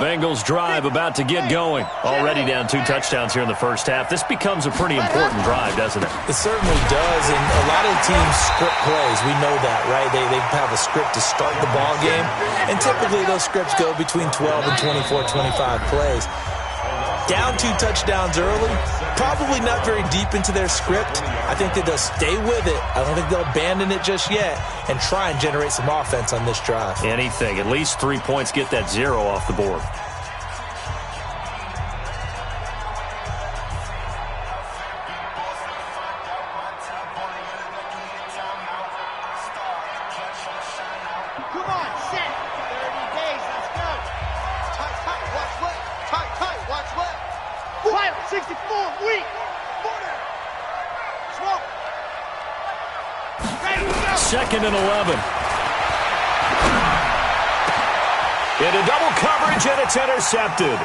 Bengals drive about to get going. Already down 2 touchdowns here in the first half. This becomes a pretty important drive, doesn't it? It certainly does, and a lot of teams script plays. We know that, right? They have a script to start the ball game, and typically those scripts go between 12 and 24, 25 plays. Down 2 touchdowns early, probably not very deep into their script. I think that they'll stay with it. I don't think they'll abandon it just yet and try and generate some offense on this drive. Anything. At least 3 points, get that 0 off the board. Second and 11. Into double coverage, and it's intercepted.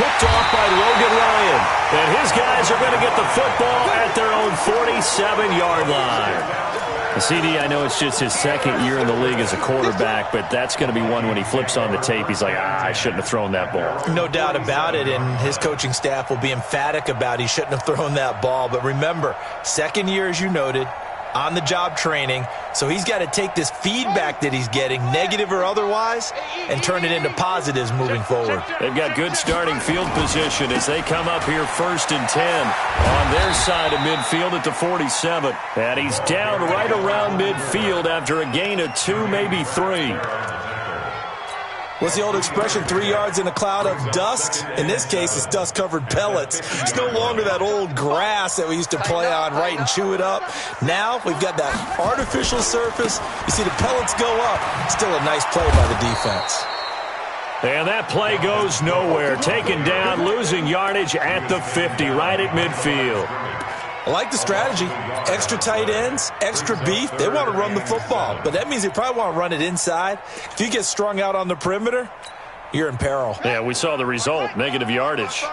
Picked off by Logan Ryan. And his guys are going to get the football at their own 47-yard line. CD, I know it's just his second year in the league as a quarterback, but that's going to be one when he flips on the tape. He's like, I shouldn't have thrown that ball. No doubt about it, and his coaching staff will be emphatic about he shouldn't have thrown that ball. But remember, second year, as you noted, on-the-job training, so he's got to take this feedback that he's getting, negative or otherwise, and turn it into positives moving forward. They've got good starting field position as they come up here 1st and 10 on their side of midfield at the 47. And he's down right around midfield after a gain of 2, maybe 3. What's the old expression, 3 yards in a cloud of dust? In this case, it's dust-covered pellets. It's no longer that old grass that we used to play on, right, and chew it up. Now we've got that artificial surface. You see the pellets go up. Still a nice play by the defense. And that play goes nowhere. Taken down, losing yardage at the 50, right at midfield. I like the strategy. Extra tight ends, extra beef. They want to run the football, but that means they probably want to run it inside. If you get strung out on the perimeter, you're in peril. Yeah, we saw the result, negative yardage.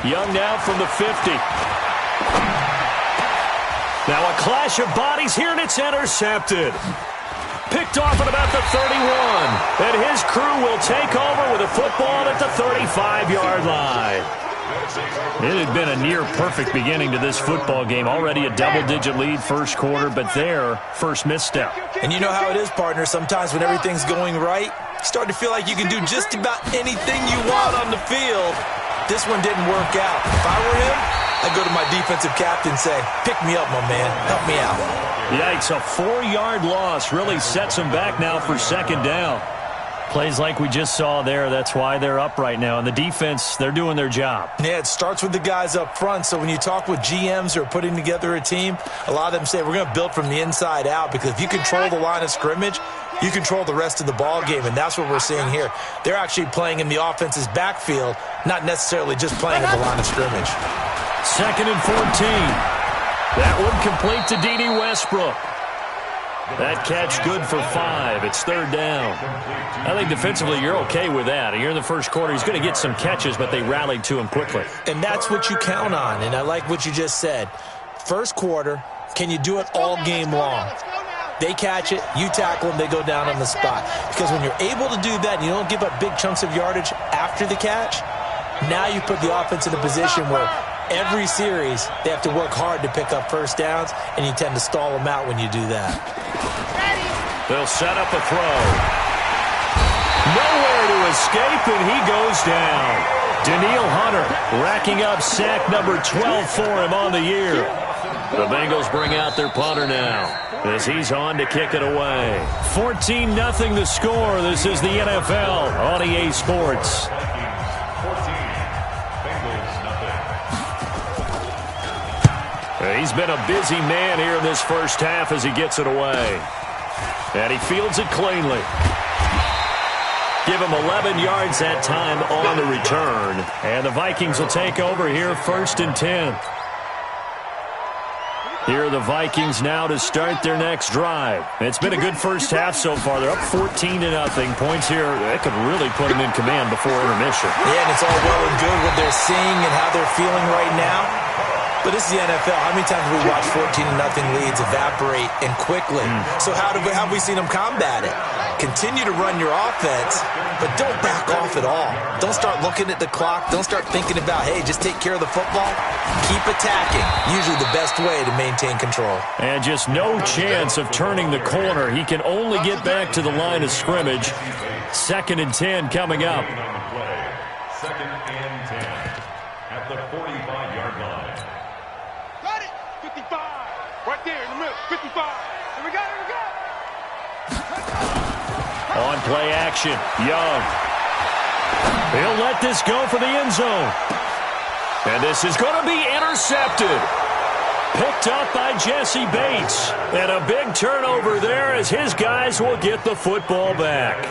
Young now from the 50. Now a clash of bodies here, and it's intercepted. Picked off at about the 31. And his crew will take over with a football at the 35-yard line. It had been a near-perfect beginning to this football game. Already a double-digit lead first quarter, but their first misstep. And you know how it is, partner. Sometimes when everything's going right, you start to feel like you can do just about anything you want on the field. This one didn't work out. If I were him, I'd go to my defensive captain and say, pick me up, my man. Help me out. Yikes, a 4-yard loss really sets them back now for second down. Plays like we just saw there, that's why they're up right now. And the defense, they're doing their job. Yeah, it starts with the guys up front. So when you talk with GMs who are putting together a team, a lot of them say we're going to build from the inside out, because if you control the line of scrimmage, you control the rest of the ball game, and that's what we're seeing here. They're actually playing in the offense's backfield, not necessarily just playing at the line of scrimmage. 2nd and 14. That one complete to D.D. Westbrook. That catch good for 5. It's 3rd down. I think defensively you're okay with that. Here in the first quarter, he's going to get some catches, but they rallied to him quickly. And that's what you count on, and I like what you just said. First quarter, can you do it all game long? They catch it, you tackle them, they go down on the spot. Because when you're able to do that and you don't give up big chunks of yardage after the catch, now you put the offense in a position where every series, they have to work hard to pick up first downs, and you tend to stall them out when you do that. They'll set up a throw. Nowhere to escape, and he goes down. Daniil Hunter racking up sack number 12 for him on the year. The Bengals bring out their punter now as he's on to kick it away. 14-0 the score. This is the NFL on EA Sports. He's been a busy man here in this first half as he gets it away. And he fields it cleanly. Give him 11 yards that time on the return. And the Vikings will take over here 1st and 10. Here are the Vikings now to start their next drive. It's been a good first half so far. They're up 14-0. Points here, that could really put them in command before intermission. Yeah, and it's all well and good what they're seeing and how they're feeling right now. But this is the NFL. How many times have we watched 14-0 leads evaporate and quickly? So how have we seen them combat it? continue to run your offense, but don't back off at all. Don't start looking at the clock. Don't start thinking about, hey, just take care of the football. Keep attacking. Usually the best way to maintain control. And just no chance of turning the corner. He can only get back to the line of scrimmage. 2nd and 10 coming up. Second and 10 at the 45-yard line. Got it! 55! Right there in the middle. 55! Here we go, here we go! On play action, Young. He'll let this go for the end zone. And this is going to be intercepted. Picked up by Jesse Bates. And a big turnover there as his guys will get the football back.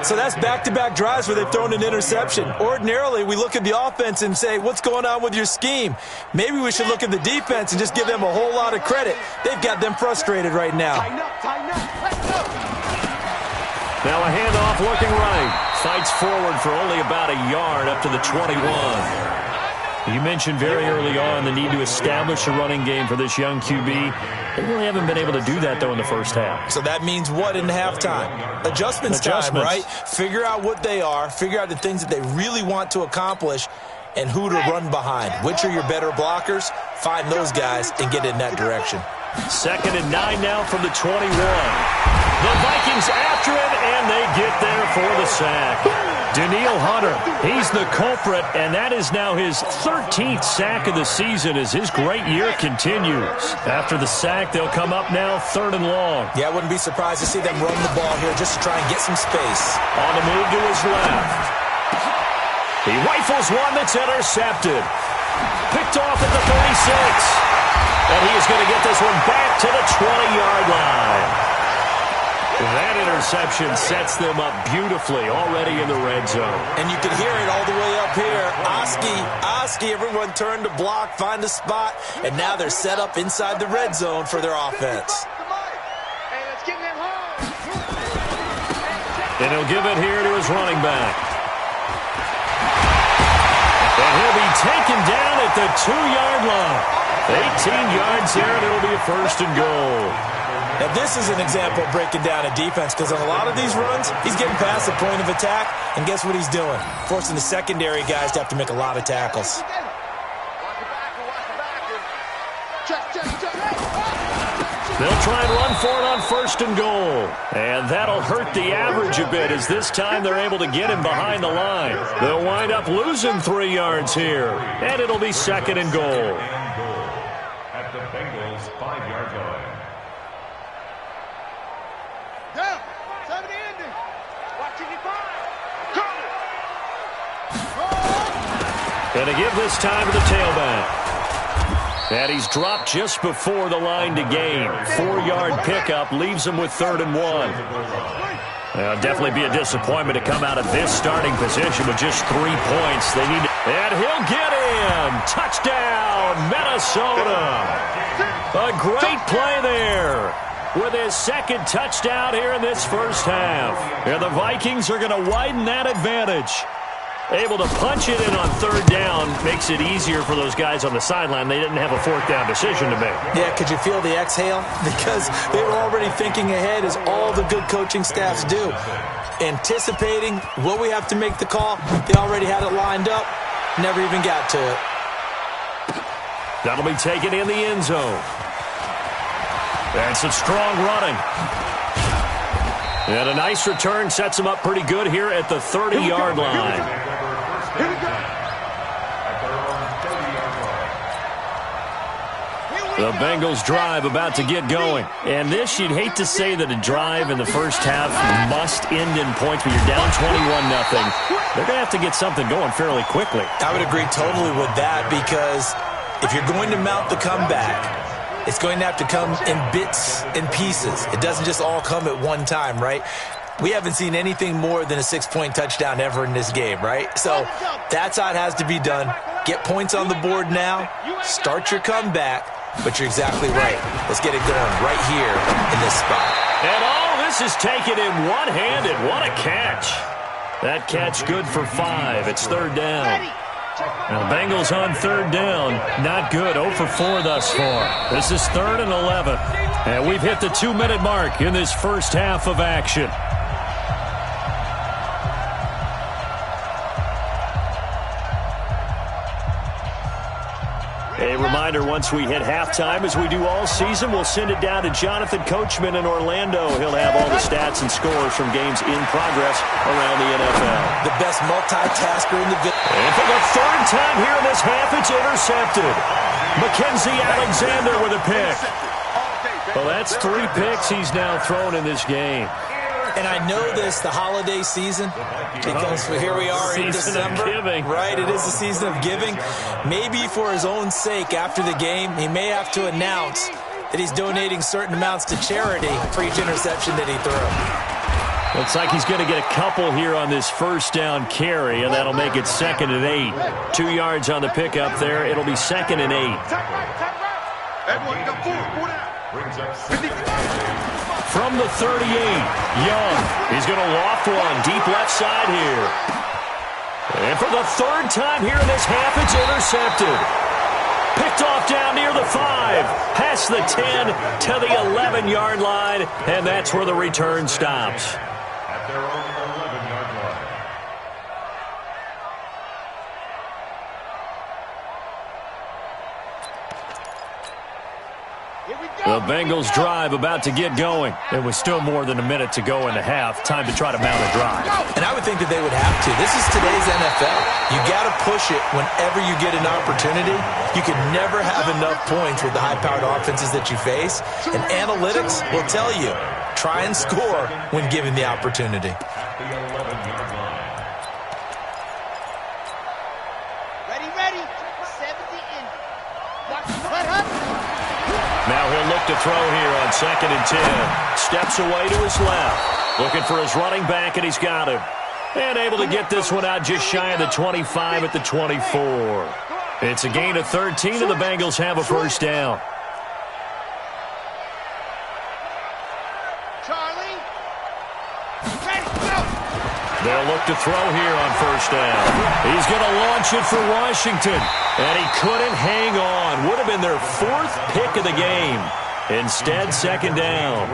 So that's back-to-back drives where they've thrown an interception. Ordinarily, we look at the offense and say, what's going on with your scheme? Maybe we should look at the defense and just give them a whole lot of credit. They've got them frustrated right now. Tighten up, let's go! Now a handoff looking right. Fights forward for only about a yard up to the 21. You mentioned very early on the need to establish a running game for this young QB. They really haven't been able to do that, though, in the first half. So that means what in halftime? Adjustments time, right? Figure out what they are. Figure out the things that they really want to accomplish and who to run behind. Which are your better blockers? Find those guys and get in that direction. 2nd and 9 now from the 21. The Vikings after it, and they get there for the sack. Danielle Hunter, he's the culprit, and that is now his 13th sack of the season as his great year continues. After the sack, they'll come up now 3rd and long. Yeah, I wouldn't be surprised to see them run the ball here just to try and get some space. On the move to his left. He rifles one that's intercepted. Picked off at the 36. And he is going to get this one back to the 20-yard line. That interception sets them up beautifully already in the red zone. And you can hear it all the way up here. Oski, everyone turned to block, find a spot, and now they're set up inside the red zone for their offense. Hey, let's get in that hole! And he'll give it here to his running back. And he'll be taken down at the 2-yard line. 18 yards there, and it'll be a 1st and goal. Now, this is an example of breaking down a defense because on a lot of these runs, he's getting past the point of attack, and guess what he's doing? Forcing the secondary guys to have to make a lot of tackles. They'll try and run for it on 1st and goal. And that'll hurt the average a bit as this time they're able to get him behind the line. They'll wind up losing 3 yards here, and it'll be 2nd and goal. At the Bengals 5-yard line. Down! 70 ending! Watching it by! And to give this time to the tailback. And he's dropped just before the line to gain. 4-yard pickup leaves him with 3rd and 1. It'll definitely be a disappointment to come out of this starting position with just 3 points. They need to, and he'll get in. Touchdown, Minnesota. A great play there with his 2nd touchdown here in this first half. And the Vikings are going to widen that advantage. Able to punch it in on 3rd down makes it easier for those guys on the sideline. They didn't have a 4th down decision to make. Yeah, could you feel the exhale? Because they were already thinking ahead, as all the good coaching staffs do. Anticipating, will we have to make the call? They already had it lined up. Never even got to it. That'll be taken in the end zone. And some strong running. And a nice return sets him up pretty good here at the 30-yard line. Here we go! The Bengals drive about to get going. And this, you'd hate to say that a drive in the first half must end in points, but you're down 21-0. They're going to have to get something going fairly quickly. I would agree totally with that, because if you're going to mount the comeback, it's going to have to come in bits and pieces. It doesn't just all come at one time, right? We haven't seen anything more than a 6-point touchdown ever in this game, right? So that's how it has to be done. Get points on the board now. Start your comeback. But you're exactly right. Let's get it going right here in this spot. And all this is taken in one-handed. What a catch. That catch good for 5. It's 3rd down. Now the Bengals on third down. Not good. 0 for 4 thus far. This is 3rd and 11. And we've hit the 2-minute mark in this first half of action. A reminder, once we hit halftime, as we do all season, we'll send it down to Jonathan Coachman in Orlando. He'll have all the stats and scores from games in progress around the NFL. The best multitasker in the business. And for the 3rd time here in this half, it's intercepted. Mackenzie Alexander with a pick. Well, that's 3 picks he's now thrown in this game. And I know this, the holiday season, because here we are in December. Right, it is the season of giving. Maybe for his own sake, after the game, he may have to announce that he's donating certain amounts to charity for each interception that he threw. Looks like he's going to get a couple here on this first down carry, and that'll make it 2nd and 8. 2 yards on the pickup there. It'll be 2nd and 8. From the 38, Young. He's going to loft one deep left side here. And for the 3rd time here in this half, it's intercepted. Picked off down near the 5. Past the 10 to the 11-yard line. And that's where the return stops. At their own 11-yard line. The Bengals drive about to get going. There was still more than a minute to go in the half. Time to try to mount a drive. And I would think that they would have to. This is today's NFL. You got to push it whenever you get an opportunity. You can never have enough points with the high-powered offenses that you face. And analytics will tell you, try and score when given the opportunity. At the 11-yard line. Ready. 70 in. Cut up. Now he'll look to throw here on 2nd and 10. Steps away to his left. Looking for his running back, and he's got him. And able to get this one out just shy of the 25 at the 24. It's a gain of 13, and the Bengals have a first down. Charlie. Ready, go. They'll look to throw here on first down. He's going to launch it for Washington. And he couldn't hang on. Would have been their 4th pick of the game. Instead, 2nd down.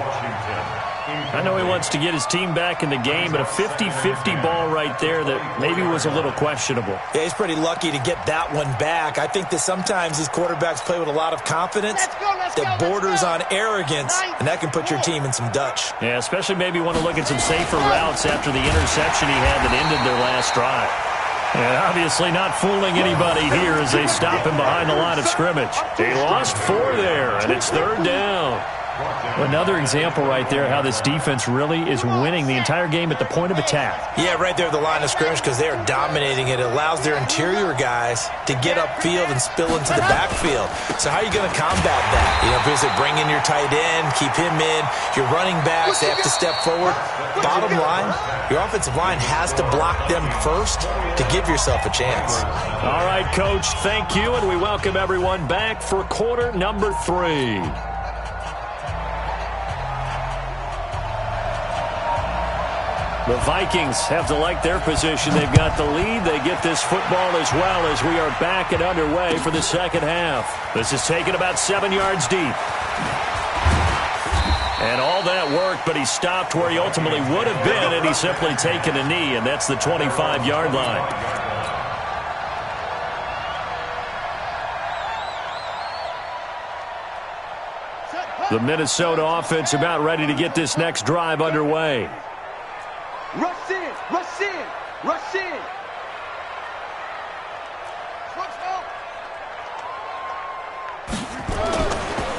I know he wants to get his team back in the game, but a 50-50 ball right there that maybe was a little questionable. Yeah, he's pretty lucky to get that one back. I think that sometimes these quarterbacks play with a lot of confidence that borders on arrogance, and that can put your team in some Dutch. Yeah, especially maybe want to look at some safer routes after the interception he had that ended their last drive. And obviously not fooling anybody here as they stop him behind the line of scrimmage. He lost 4 there, and it's 3rd down. Another example right there how this defense really is winning the entire game at the point of attack. Yeah, right there at the line of scrimmage because they are dominating it. It allows their interior guys to get upfield and spill into the backfield. So how are you going to combat that? You know, because they bring in your tight end, keep him in. Your running backs, they have to step forward. Bottom line, your offensive line has to block them first to give yourself a chance. All right, Coach, thank you, and we welcome everyone back for quarter number 3. The Vikings have to like their position. They've got the lead. They get this football as well as we are back and underway for the second half. This is taken about 7 yards deep. And all that worked, but he stopped where he ultimately would have been, and he's simply taken a knee, and that's the 25-yard line. The Minnesota offense about ready to get this next drive underway. Rush in.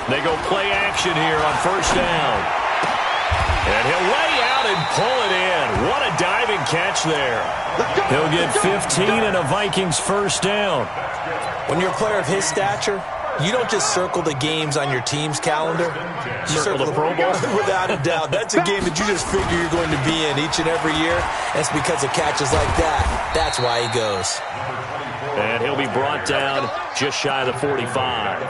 They go play action here on first down. And he'll lay out and pull it in. What a diving catch there. He'll get 15 and a Vikings first down. When you're a player of his stature, you don't just circle the games on your team's calendar. You circle the Pro Bowl. Without a doubt. That's a game that you just figure you're going to be in each and every year. That's because of catches like that. That's why he goes. And he'll be brought down just shy of the 45.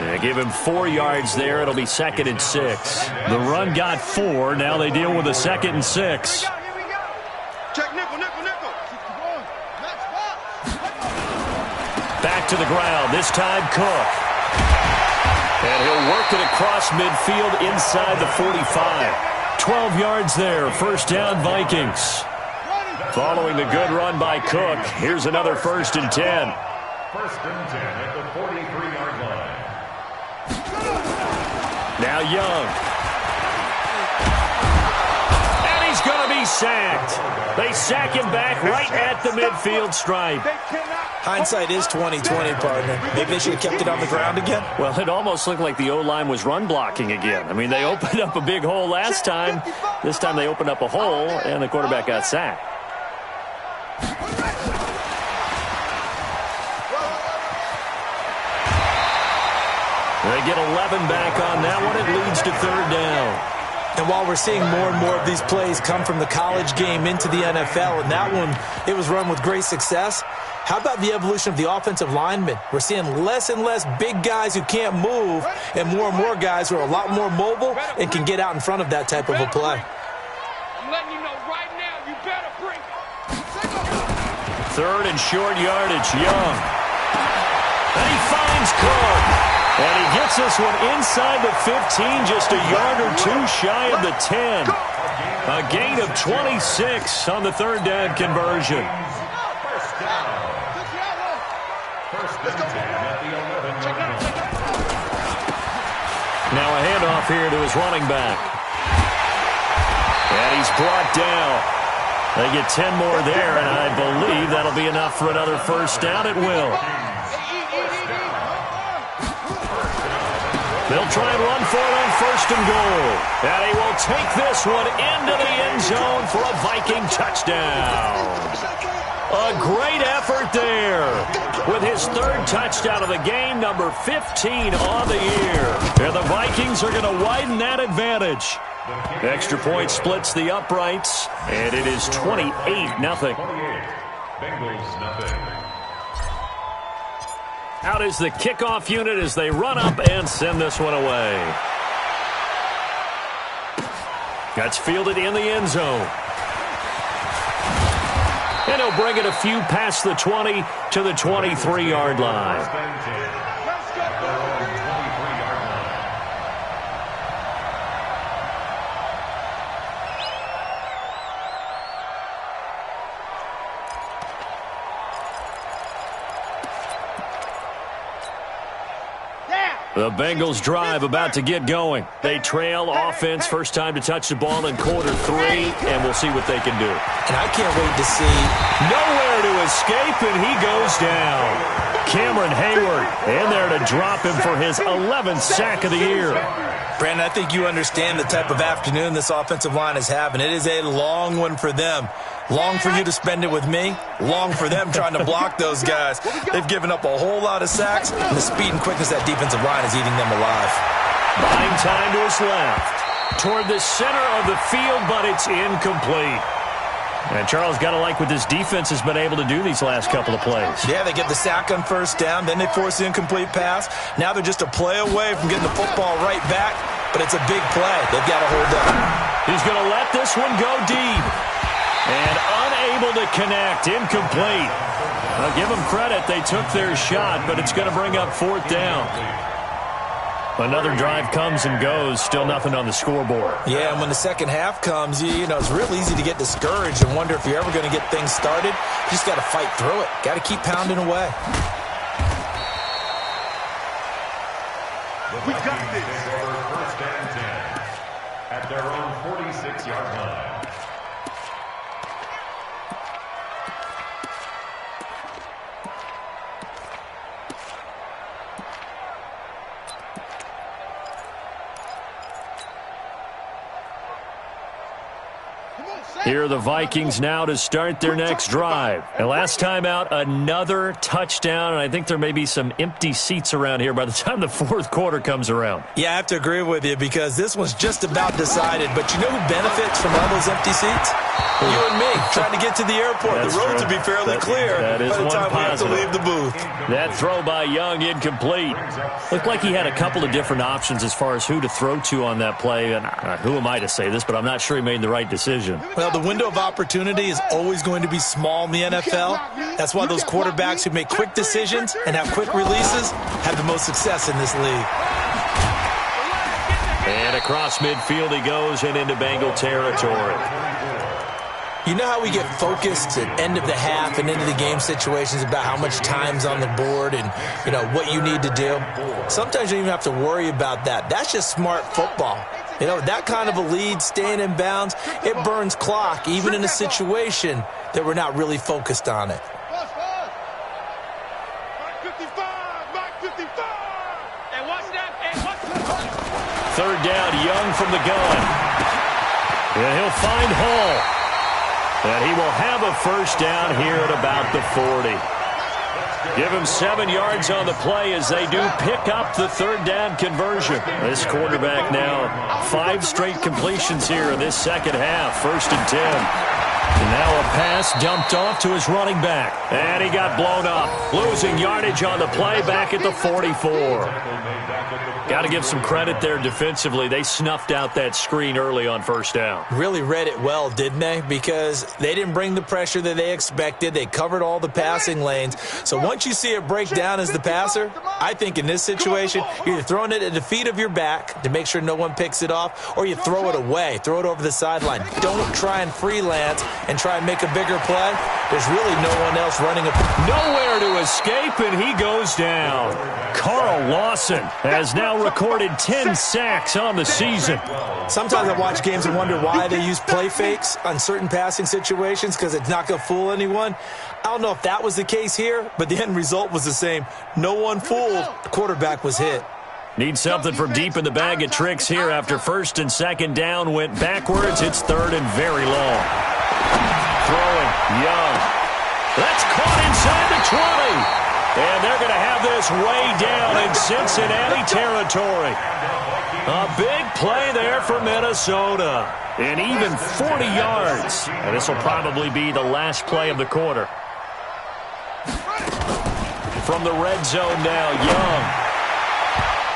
They give him 4 yards there. It'll be 2nd and 6. The run got 4. Now they deal with a 2nd and 6. Check nickel. 61. Match box. to the ground. This time Cook. And he'll work it across midfield inside the 45. 12 yards there. First down, Vikings. Following the good run by Cook, here's another 1st and 10. 1st and 10 at the 43-yard line. Now Young. And he's going to be sacked. They sack him back right at the midfield stripe. Hindsight is 20/20, partner. Maybe they should have kept it on the ground again. Well, it almost looked like the O-line was run blocking again. I mean, they opened up a big hole last time. This time they opened up a hole, and the quarterback got sacked. They get 11 back on that one. It leads to 3rd down. And while we're seeing more and more of these plays come from the college game into the NFL, and that one, it was run with great success, how about the evolution of the offensive linemen? We're seeing less and less big guys who can't move and more guys who are a lot more mobile and can get out in front of that type of a play. I'm letting you know right now, you better bring it. 3rd and short yardage, Young. And he finds Cook. And he gets this one inside the 15, just a yard or 2 shy of the 10. A gain of 26 on the 3rd down conversion. Now a handoff here to his running back. And he's brought down. They get 10 more there, and I believe that'll be enough for another 1st down. It will. They'll try and run for it on 1st and goal. And he will take this one into the end zone for a Viking touchdown. A great effort there with his 3rd touchdown of the game, number 15 on the year. And the Vikings are going to widen that advantage. Extra point splits the uprights, and it is 28-0. Bengals nothing. Out is the kickoff unit as they run up and send this one away. That's fielded in the end zone. And he'll bring it a few past the 20 to the 23-yard line. The Bengals drive about to get going. They trail offense, first time to touch the ball in quarter 3, and we'll see what they can do. And I can't wait to see. Nowhere to escape, and he goes down. Cameron Hayward in there to drop him for his 11th sack of the year. Brandon, I think you understand the type of afternoon this offensive line is having. It is a long one for them. Long for you to spend it with me. Long for them trying to block those guys. They've given up a whole lot of sacks, and the speed and quickness of that defensive line is eating them alive. Buying time to his left. Toward the center of the field, but it's incomplete. And Charles, got to like what this defense has been able to do these last couple of plays. Yeah, they get the sack on 1st down, then they force the incomplete pass. Now they're just a play away from getting the football right back, but it's a big play. They've got to hold up. He's going to let this one go deep. And unable to connect, incomplete. I'll give them credit. They took their shot, but it's going to bring up 4th down. Another drive comes and goes, still nothing on the scoreboard. Yeah, and when the second half comes, you know, it's real easy to get discouraged and wonder if you're ever going to get things started. You just got to fight through it. Got to keep pounding away. We got this. 1st and 10 at their own 46-yard line. Here are the Vikings now to start their next drive. And last time out, another touchdown, and I think there may be some empty seats around here by the time the 4th quarter comes around. Yeah, I have to agree with you because this one's just about decided. But you know who benefits from all those empty seats? You and me, trying to get to the airport. That's the roads true. will be fairly clear that is by the time we have to positive. leave the booth. That throw by Young incomplete. Looked like he had a couple of different options as far as who to throw to on that play. And who am I to say this, but I'm not sure he made the right decision. decision. Well, the window of opportunity is always going to be small in the NFL. That's why those quarterbacks who make quick decisions and have quick releases have the most success in this league. And across midfield he goes and into Bengal territory. You know how we get focused at end of the half and into the game situations about how much time's on the board and, you know, what you need to do? Sometimes you don't even have to worry about that. That's just smart football. You know, that kind of a lead, staying in bounds, it burns clock, even in a situation that we're not really focused on it. Third down, Young from the gun. And he'll find Hall. And he will have a first down here at about the 40. Give him 7 yards on the play as they do pick up the third down conversion. This quarterback now 5 straight completions here in this second half. 1st and 10. And now a pass dumped off to his running back. And he got blown up. Losing yardage on the play back at the 44. Got to give some credit there defensively. They snuffed out that screen early on first down. Really read it well, didn't they? Because they didn't bring the pressure that they expected. They covered all the passing lanes. So once you see it break down as the passer, I think in this situation, you're either throwing it at the feet of your back to make sure no one picks it off, or you throw it away, throw it over the sideline. Don't try and freelance and try and make a bigger play. There's really no one else running. Nowhere to escape, and he goes down. Carl Lawson has now recorded 10 sacks on the season. Sometimes I watch games and wonder why they use play fakes on certain passing situations, because it's not going to fool anyone. I don't know if that was the case here, but the end result was the same. No one fooled. The quarterback was hit. Need something from deep in the bag of tricks here after 1st and 2nd down went backwards. It's 3rd and very long. Throwing, Young. That's caught inside the 20. And they're going to have this way down in Cincinnati territory. A big play there for Minnesota. And even 40 yards. And this will probably be the last play of the quarter. From the red zone now, Young.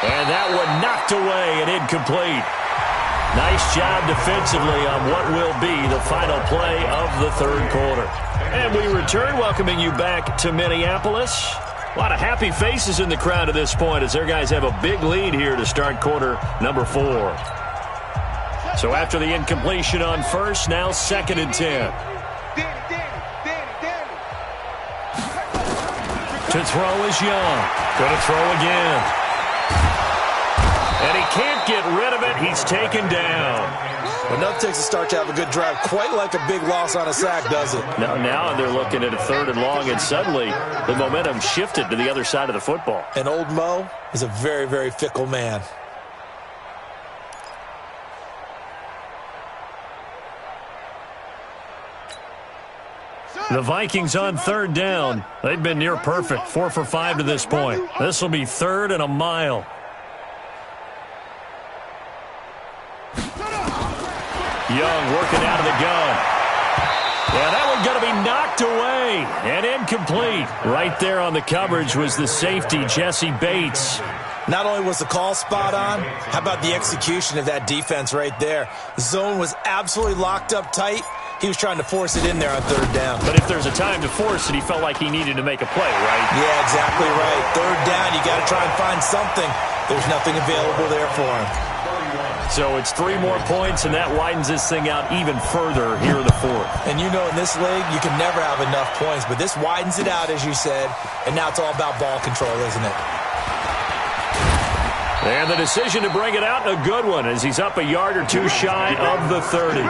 And that one knocked away and incomplete. Nice job defensively on what will be the final play of the 3rd quarter. And we return, welcoming you back to Minneapolis. A lot of happy faces in the crowd at this point as their guys have a big lead here to start quarter number 4. So after the incompletion on first, now 2nd and 10. To throw is Young. Going to throw again. And he can't get rid of it. He's taken down. Well, nothing takes a start to have a good drive. Quite like a big loss on a sack, does it? Now they're looking at a 3rd and long, and suddenly the momentum shifted to the other side of the football. And old Mo is a very, very fickle man. The Vikings on 3rd down. They've been near perfect, 4 for 5 to this point. This will be 3rd and a mile. Young working out of the gun. Yeah, that one going to be knocked away and incomplete. Right there on the coverage was the safety, Jesse Bates. Not only was the call spot on, how about the execution of that defense right there? The zone was absolutely locked up tight. He was trying to force it in there on 3rd down. But if there's a time to force it, he felt like he needed to make a play, right? Yeah, exactly right. 3rd down, you got to try and find something. There's nothing available there for him. So it's 3 more points, and that widens this thing out even further here in the 4th. And you know in this league, you can never have enough points, but this widens it out, as you said, and now it's all about ball control, isn't it? And the decision to bring it out, a good one, as he's up a yard or 2 shy of the 30.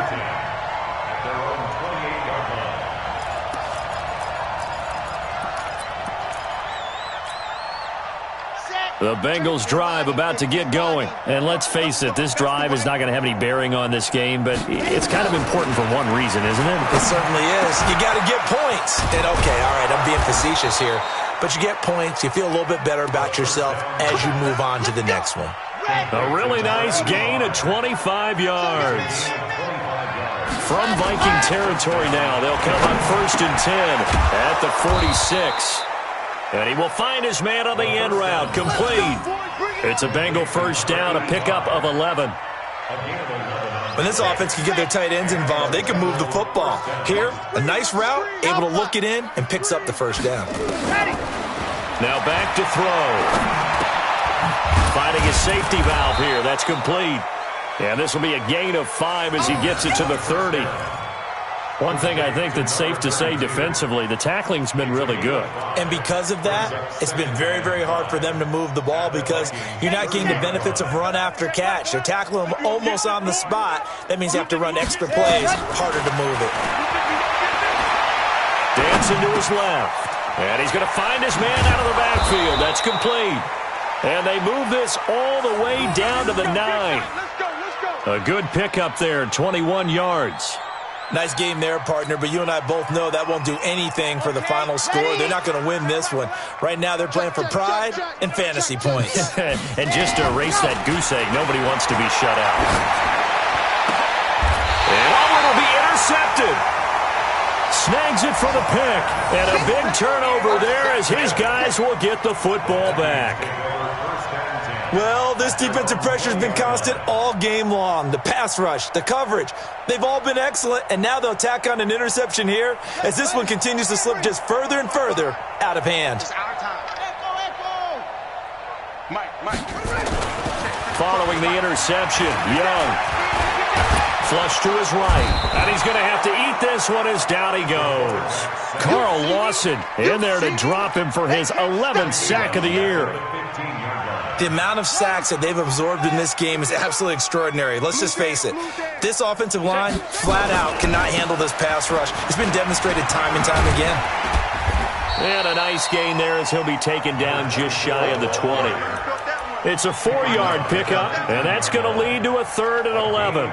The Bengals drive about to get going. And let's face it, this drive is not going to have any bearing on this game, but it's kind of important for one reason, isn't it? It certainly is. You got to get points. And okay, all right, I'm being facetious here, but you get points, you feel a little bit better about yourself as you move on to the next one. A really nice gain of 25 yards. From Viking territory now, they'll come on 1st and 10 at the 46. And he will find his man on the end route, complete. It's a Bengal first down, a pickup of 11. When this offense can get their tight ends involved, they can move the football. Here, a nice route, able to look it in, and picks up the first down. Now back to throw. Finding a safety valve here. That's complete. And this will be a gain of 5 as he gets it to the 30. One thing I think that's safe to say defensively, the tackling's been really good. And because of that, it's been very, very hard for them to move the ball because you're not getting the benefits of run after catch. They're tackling them almost on the spot. That means you have to run extra plays, harder to move it. Dancing to his left. And he's going to find his man out of the backfield. That's complete. And they move this all the way down to the 9. A good pickup there, 21 yards. Nice game there, partner, but you and I both know that won't do anything for the final score. They're not going to win this one. Right now, they're playing for pride and fantasy points. And just to erase that goose egg, nobody wants to be shut out. And will be intercepted. Snags it for the pick. And a big turnover there as his guys will get the football back. Well, this defensive pressure has been constant all game long. The pass rush, the coverage, they've all been excellent, and now they'll tack on an interception here as this one continues to slip just further and further out of hand. Following the interception, Young. Flush to his right, and he's going to have to eat this one as down he goes. Carl Lawson in there to drop him for his 11th sack of the year. The amount of sacks that they've absorbed in this game is absolutely extraordinary. Let's just face it. This offensive line, flat out, cannot handle this pass rush. It's been demonstrated time and time again. And a nice gain there as he'll be taken down just shy of the 20. It's a 4-yard pickup, and that's going to lead to a 3rd and 11.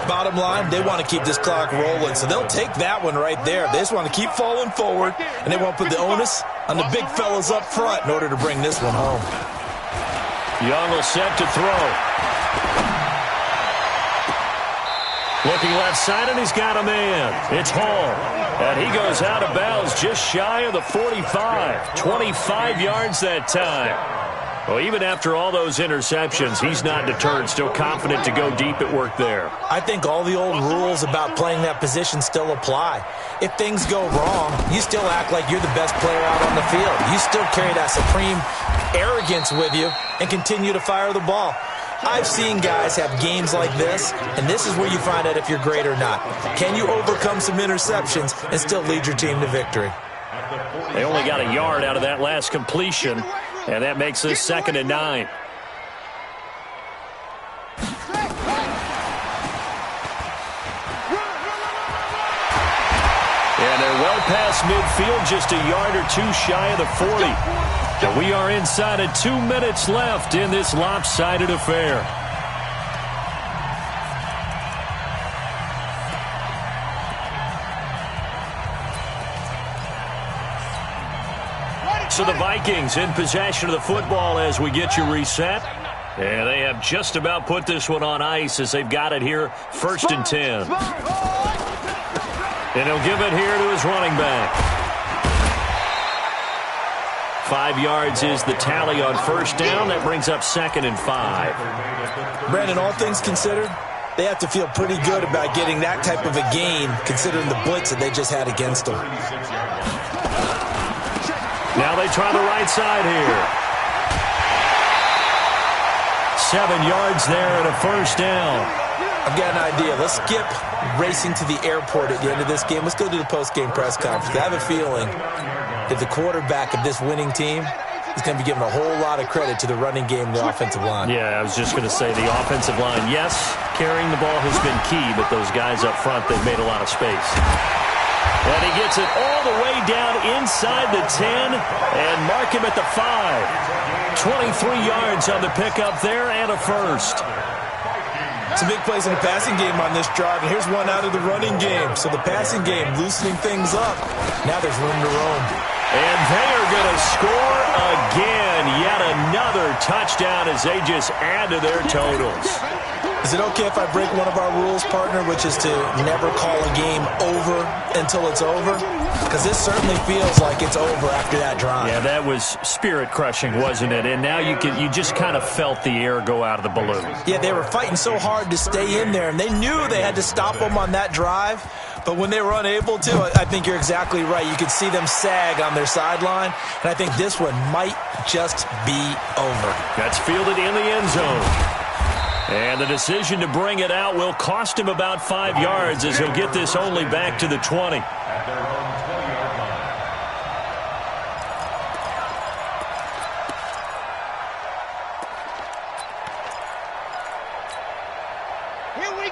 Bottom line, they want to keep this clock rolling, so they'll take that one right there. They just want to keep falling forward, and they won't put the onus on the big fellas up front in order to bring this one home. Young will set to throw. Looking left side, and he's got a man. It's Hall. And he goes out of bounds just shy of the 45. 25 yards that time. Well, even after all those interceptions, he's not deterred, still confident to go deep at work there. I think all the old rules about playing that position still apply. If things go wrong, you still act like you're the best player out on the field. You still carry that supreme arrogance with you and continue to fire the ball. I've seen guys have games like this, and this is where you find out if you're great or not. Can you overcome some interceptions and still lead your team to victory? They only got a yard out of that last completion, and that makes this 2nd and 9. And they're well past midfield, just a yard or two shy of the 40. And we are inside of 2 minutes left in this lopsided affair. So the Vikings in possession of the football as we get you reset. And they have just about put this one on ice as they've got it here, 1st and 10. And he'll give it here to his running back. 5 yards is the tally on 1st down. That brings up 2nd and 5. Brandon, all things considered, they have to feel pretty good about getting that type of a gain considering the blitz that they just had against them. Now they try the right side here. 7 yards there and a 1st down. I've got an idea. Let's skip racing to the airport at the end of this game. Let's go to the post-game press conference. I have a feeling that the quarterback of this winning team is going to be giving a whole lot of credit to the running game and the offensive line. Yeah, I was just going to say the offensive line, yes, carrying the ball has been key, but those guys up front, they've made a lot of space. And he gets it all the way down inside the 10 and mark him at the 5. 23 yards on the pickup there and a 1st. Some big plays in the passing game on this drive, and here's one out of the running game. So the passing game loosening things up. Now there's room to roam. And they are going to score again. Yet another touchdown as they just add to their totals. Is it okay if I break one of our rules, partner, which is to never call a game over until it's over? Because this certainly feels like it's over after that drive. Yeah, that was spirit-crushing, wasn't it? And now you just kind of felt the air go out of the balloon. Yeah, they were fighting so hard to stay in there, and they knew they had to stop them on that drive. But when they were unable to, I think you're exactly right. You could see them sag on their sideline, and I think this one might just be over. That's fielded in the end zone. And the decision to bring it out will cost him about 5 yards as he'll get this only back to the 20. At their own 20-yard line.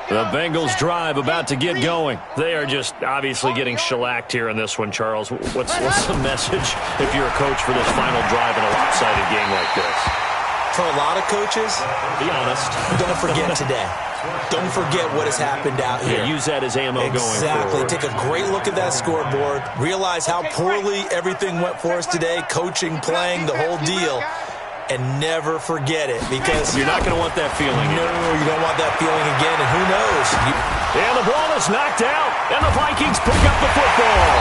The Bengals drive about to get going. They are just obviously getting shellacked here in this one, Charles. What's the message if you're a coach for this final drive in a lopsided game like this? For a lot of coaches, be honest. Don't forget today. Don't forget what has happened out here. Yeah, use that as ammo going forward. Exactly. Take a great look at that scoreboard. Realize how poorly everything went for us today. Coaching, playing, the whole deal. And never forget it, because you're not going to want that feeling again. No, you don't want that feeling again, and who knows? And the ball is knocked out, and the Vikings pick up the football.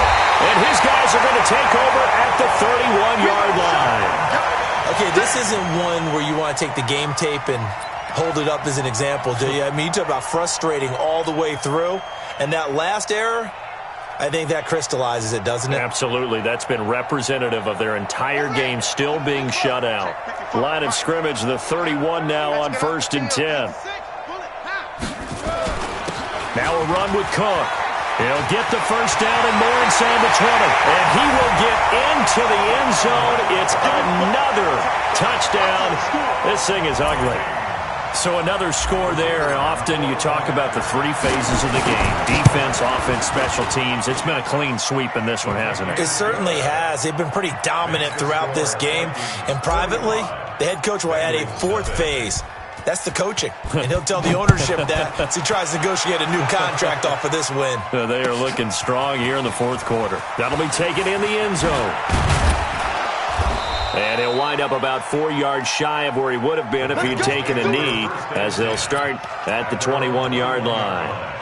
And his guys are going to take over at the 31-yard line. Okay, this isn't one where you want to take the game tape and hold it up as an example, do you? I mean, you talk about frustrating all the way through, and that last error, I think that crystallizes it, doesn't it? Absolutely. That's been representative of their entire game still being shut out. Line of scrimmage, the 31 now on 1st and 10. Now a run with Cook. He'll get the first down and more inside the 20. And he will get into the end zone. It's another touchdown. This thing is ugly. So another score there. Often you talk about the 3 phases of the game. Defense, offense, special teams. It's been a clean sweep in this one, hasn't it? It certainly has. They've been pretty dominant throughout this game. And privately, the head coach will add a 4th phase. That's the coaching. And he'll tell the ownership that as he tries to negotiate a new contract off of this win. They are looking strong here in the 4th quarter. That'll be taken in the end zone. And he'll wind up about 4 yards shy of where he would have been if he'd taken a knee, as they'll start at the 21-yard line.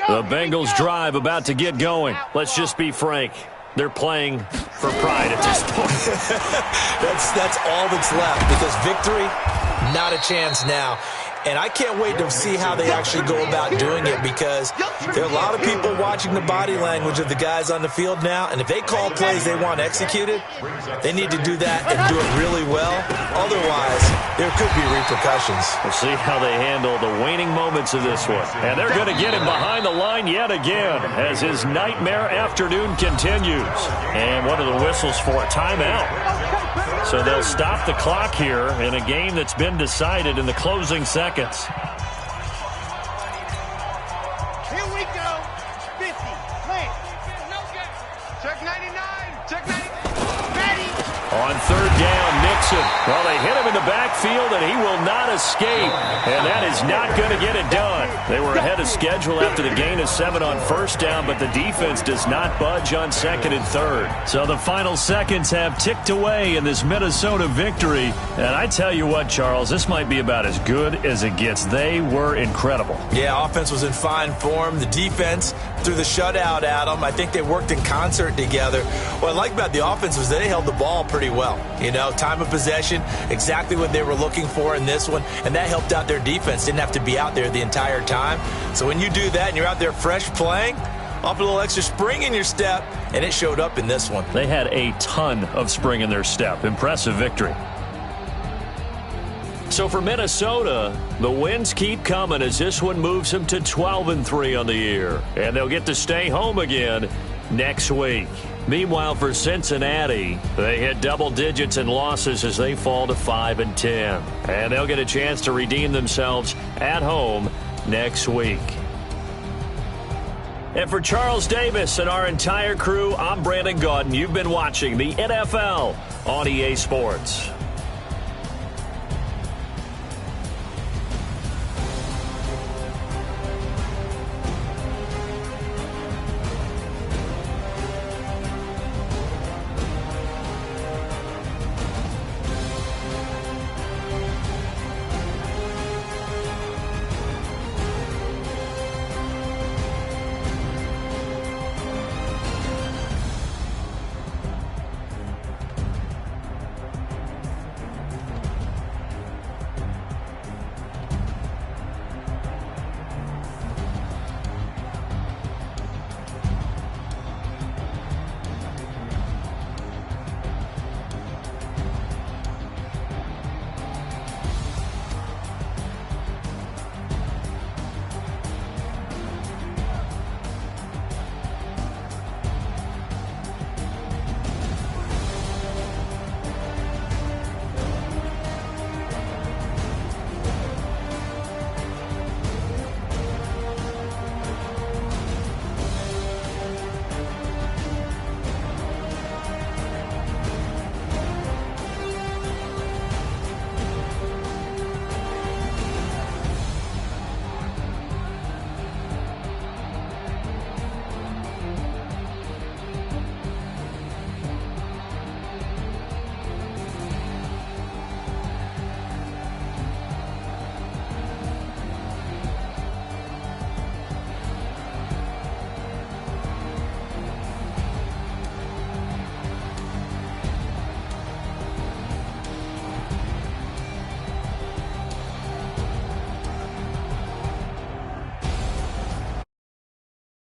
The Bengals drive about to get going. Let's just be frank. They're playing for pride at this point. That's all that's left, because victory, not a chance now. And I can't wait to see how they actually go about doing it, because there are a lot of people watching the body language of the guys on the field now, and if they call plays they want executed, they need to do that and do it really well. Otherwise, there could be repercussions. We'll see how they handle the waning moments of this one. And they're going to get him behind the line yet again as his nightmare afternoon continues. And what are the whistles for? Timeout. So they'll stop the clock here in a game that's been decided in the closing seconds. Here we go. 50. Play. Check 99. Check 99. Ready. On 3rd down, Nixon. Well, they hit him in the backfield, and he will not escape. And that is not going to get it done. They were ahead of schedule after the gain of 7 on 1st down, but the defense does not budge on 2nd and 3rd. So the final seconds have ticked away in this Minnesota victory. And I tell you what, Charles, this might be about as good as it gets. They were incredible. Yeah, offense was in fine form. The defense threw the shutout at them. I think they worked in concert together. What I like about the offense was they held the ball pretty well. You know, time of possession, exactly what they were looking for in this one, and that helped out their defense. Didn't have to be out there the entire time. So when you do that and you're out there fresh playing, off a little extra spring in your step, and it showed up in this one. They had a ton of spring in their step. Impressive victory. So for Minnesota, the wins keep coming as this one moves them to 12-3 on the year. And they'll get to stay home again next week. Meanwhile, for Cincinnati, they hit double digits in losses as they fall to 5-10. And they'll get a chance to redeem themselves at home next week. And for Charles Davis and our entire crew, I'm Brandon Gaudin. You've been watching the NFL on EA Sports.